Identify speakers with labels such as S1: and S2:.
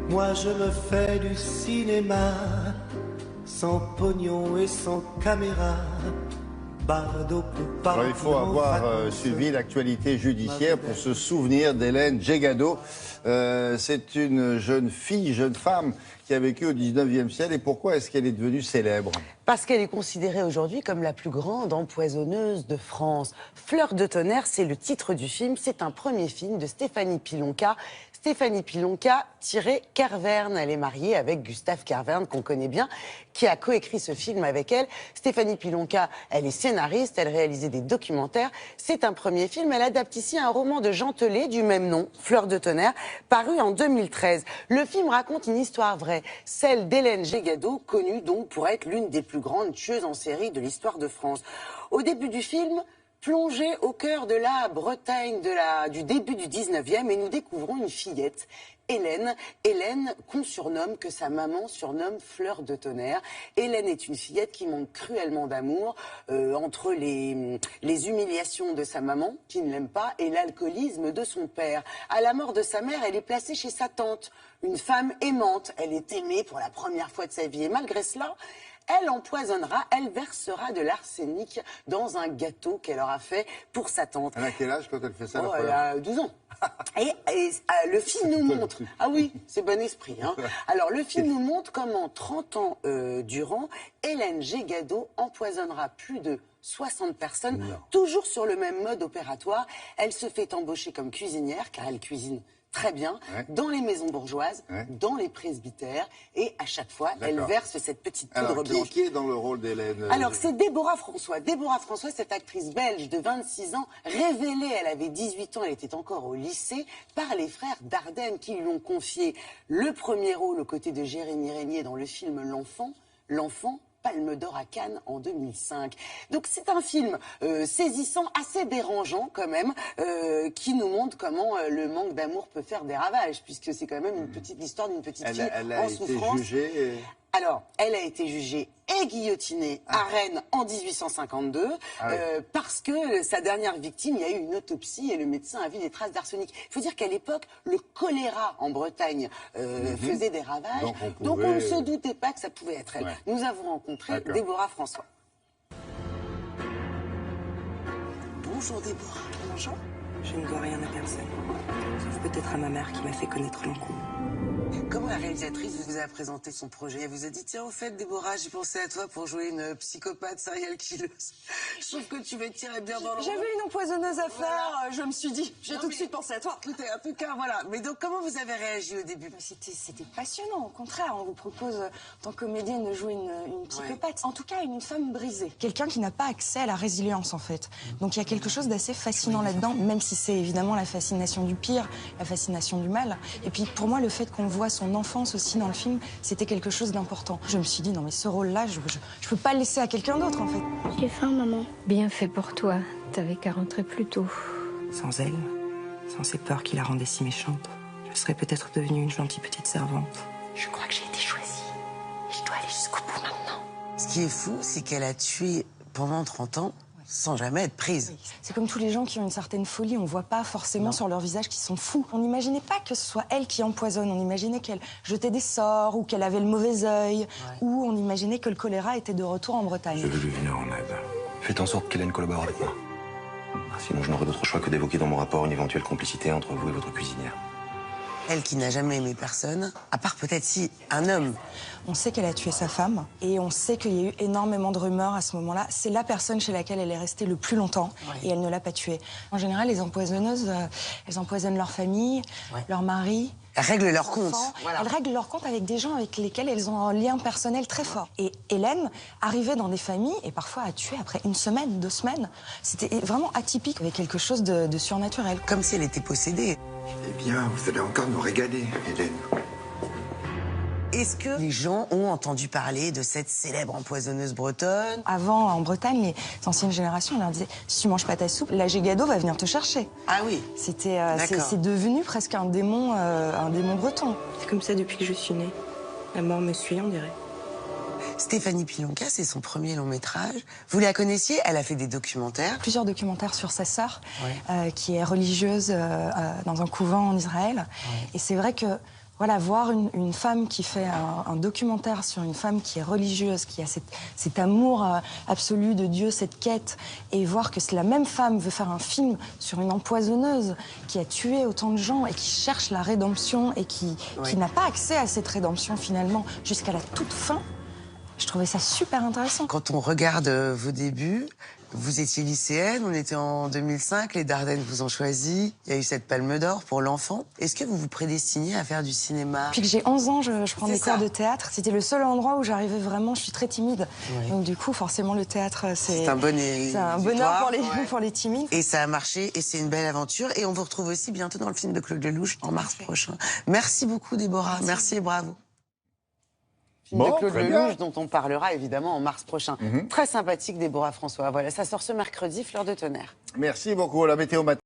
S1: Moi je me fais du cinéma, sans pognon et sans caméra.
S2: Alors, il faut avoir suivi l'actualité judiciaire pour se souvenir d'Hélène Djegado. C'est une jeune fille, jeune femme qui a vécu au 19e siècle. Et pourquoi est-ce qu'elle est devenue célèbre?
S3: Parce qu'elle est considérée aujourd'hui comme la plus grande empoisonneuse de France. Fleur de tonnerre, c'est le titre du film. C'est un premier film de Stéphanie Pilonka. Stéphanie Pilonka, tirée Kervern. Elle est mariée avec Gustave Kervern, qu'on connaît bien, qui a coécrit ce film avec elle. Stéphanie Pilonka, elle est scénariste, elle réalisait des documentaires. C'est un premier film. Elle adapte ici un roman de Jean Telet du même nom, Fleur de tonnerre, paru en 2013. Le film raconte une histoire vraie, celle d'Hélène Djegado, connue donc pour être l'une des plus grandes tueuses en série de l'histoire de France. Au début du film, plongé au cœur de la Bretagne du début du 19e, et nous découvrons une fillette, Hélène. Hélène, que sa maman surnomme Fleur de tonnerre. Hélène est une fillette qui manque cruellement d'amour entre les humiliations de sa maman, qui ne l'aime pas, et l'alcoolisme de son père. À la mort de sa mère, elle est placée chez sa tante, une femme aimante. Elle est aimée pour la première fois de sa vie, et malgré cela, elle versera de l'arsenic dans un gâteau qu'elle aura fait pour sa tante.
S2: Elle a quel âge quand elle fait ça?
S3: Elle a 12 ans. Et le film nous montre... Ah oui, c'est bon esprit. Hein. Alors, le film nous montre comment, 30 ans durant, Hélène Djegado empoisonnera plus de 60 personnes, toujours sur le même mode opératoire. Elle se fait embaucher comme cuisinière, car elle cuisine très bien, dans les maisons bourgeoises, dans les presbytères, et à chaque fois, elle verse cette petite poudre blanche.
S2: Qui est dans le rôle d'Hélène?
S3: Alors, c'est Déborah François. Déborah François, cette actrice belge de 26 ans, révélée, elle avait 18 ans, elle était encore au lycée, par les frères Dardenne qui lui ont confié le premier rôle aux côtés de Jérémy Régnier dans le film L'Enfant, Palme d'Or à Cannes en 2005. Donc c'est un film saisissant, assez dérangeant quand même, qui nous montre comment le manque d'amour peut faire des ravages, puisque c'est quand même l'histoire d'une petite fille en souffrance.
S2: Elle a été jugée
S3: Alors, elle a été jugée et guillotinée à Rennes en 1852, parce que sa dernière victime, il y a eu une autopsie et le médecin a vu des traces d'arsenic. Il faut dire qu'à l'époque, le choléra en Bretagne faisait des ravages, donc on ne se doutait pas que ça pouvait être elle. Nous avons rencontré Déborah François. Bonjour Déborah.
S4: Bonjour. Je ne dois rien à personne, sauf peut-être à ma mère qui m'a fait connaître mon coup.
S3: Comment la réalisatrice vous a présenté son projet? Elle vous a dit, tiens, au fait, Déborah, j'ai pensé à toi pour jouer une psychopathe serial killer. Je trouve que tu vas tirer bien dans le rôle.
S4: J'avais une empoisonneuse à faire, je me suis dit, j'ai tout de suite pensé à toi.
S3: Écoutez, en tout cas, voilà. Mais donc, comment vous avez réagi au début?
S4: C'était passionnant, au contraire. On vous propose, en tant que comédienne, de jouer une psychopathe. En tout cas, une femme brisée. Quelqu'un qui n'a pas accès à la résilience, en fait. Donc, il y a quelque chose d'assez fascinant là-dedans, même si c'est évidemment la fascination du pire, la fascination du mal. Et puis, pour moi, le fait qu'on voit son enfance aussi dans le film, c'était quelque chose d'important. Je me suis dit, non mais ce rôle-là, je peux pas le laisser à quelqu'un d'autre en fait.
S5: J'ai faim, maman. Bien fait pour toi. T'avais qu'à rentrer plus tôt.
S4: Sans elle, sans ces peurs qui la rendaient si méchante, je serais peut-être devenue une gentille petite servante. Je crois que j'ai été choisie. Je dois aller jusqu'au bout maintenant.
S3: Ce qui est fou, c'est qu'elle a tué pendant 30 ans sans jamais être prise.
S4: C'est comme tous les gens qui ont une certaine folie, on voit pas forcément sur leur visage qu'ils sont fous. On n'imaginait pas que ce soit elle qui empoisonne, on imaginait qu'elle jetait des sorts, ou qu'elle avait le mauvais œil, ou on imaginait que le choléra était de retour en Bretagne.
S6: Je vais lui venir en aide. Faites en sorte qu'Hélène collabore avec moi. Sinon, je n'aurai d'autre choix que d'évoquer dans mon rapport une éventuelle complicité entre vous et votre cuisinière.
S3: Elle qui n'a jamais aimé personne, à part peut-être si un homme.
S4: On sait qu'elle a tué sa femme et on sait qu'il y a eu énormément de rumeurs à ce moment-là. C'est la personne chez laquelle elle est restée le plus longtemps et elle ne l'a pas tuée. En général, les empoisonneuses, elles empoisonnent leur famille, leur mari.
S3: Elles règlent leur compte.
S4: Elles règlent leur compte avec des gens avec lesquels elles ont un lien personnel très fort. Et Hélène arrivait dans des familles et parfois a tué après 1 semaine, 2 semaines. C'était vraiment atypique, avec quelque chose de surnaturel.
S3: Comme si elle était possédée.
S7: Eh bien, vous allez encore nous régaler, Hélène.
S3: Est-ce que les gens ont entendu parler de cette célèbre empoisonneuse bretonne?
S4: Avant, en Bretagne, les anciennes générations, on leur disait « Si tu manges pas ta soupe, la Djegado va venir te chercher ».
S3: Ah oui.
S4: C'est devenu presque un démon breton. C'est comme ça depuis que je suis née. La mort me suit, on dirait.
S3: Stéphanie Pilonka, c'est son premier long métrage. Vous la connaissiez? Elle a fait des documentaires.
S4: Plusieurs documentaires sur sa sœur, qui est religieuse dans un couvent en Israël. Et c'est vrai que voilà, voir une femme qui fait un documentaire sur une femme qui est religieuse, qui a cet amour absolu de Dieu, cette quête, et voir que la même femme veut faire un film sur une empoisonneuse qui a tué autant de gens et qui cherche la rédemption et qui n'a pas accès à cette rédemption finalement jusqu'à la toute fin. Je trouvais ça super intéressant.
S3: Quand on regarde vos débuts, vous étiez lycéenne, on était en 2005, les Dardennes vous ont choisi, il y a eu cette palme d'or pour l'enfant. Est-ce que vous vous prédestinez à faire du cinéma?
S4: Depuis que j'ai 11 ans, je prends des cours de théâtre. C'était le seul endroit où j'arrivais vraiment, je suis très timide. Donc du coup, forcément, le théâtre, c'est un bonheur pour les timides.
S3: Et ça a marché, et c'est une belle aventure. Et on vous retrouve aussi bientôt dans le film de Claude Lelouch en mars prochain. Merci beaucoup, Déborah. Merci et bravo. Film de Claude Lelouch, dont on parlera évidemment en mars prochain. Très sympathique, Déborah François. Voilà, ça sort ce mercredi, Fleur de Tonnerre.
S2: Merci beaucoup. La météo matin.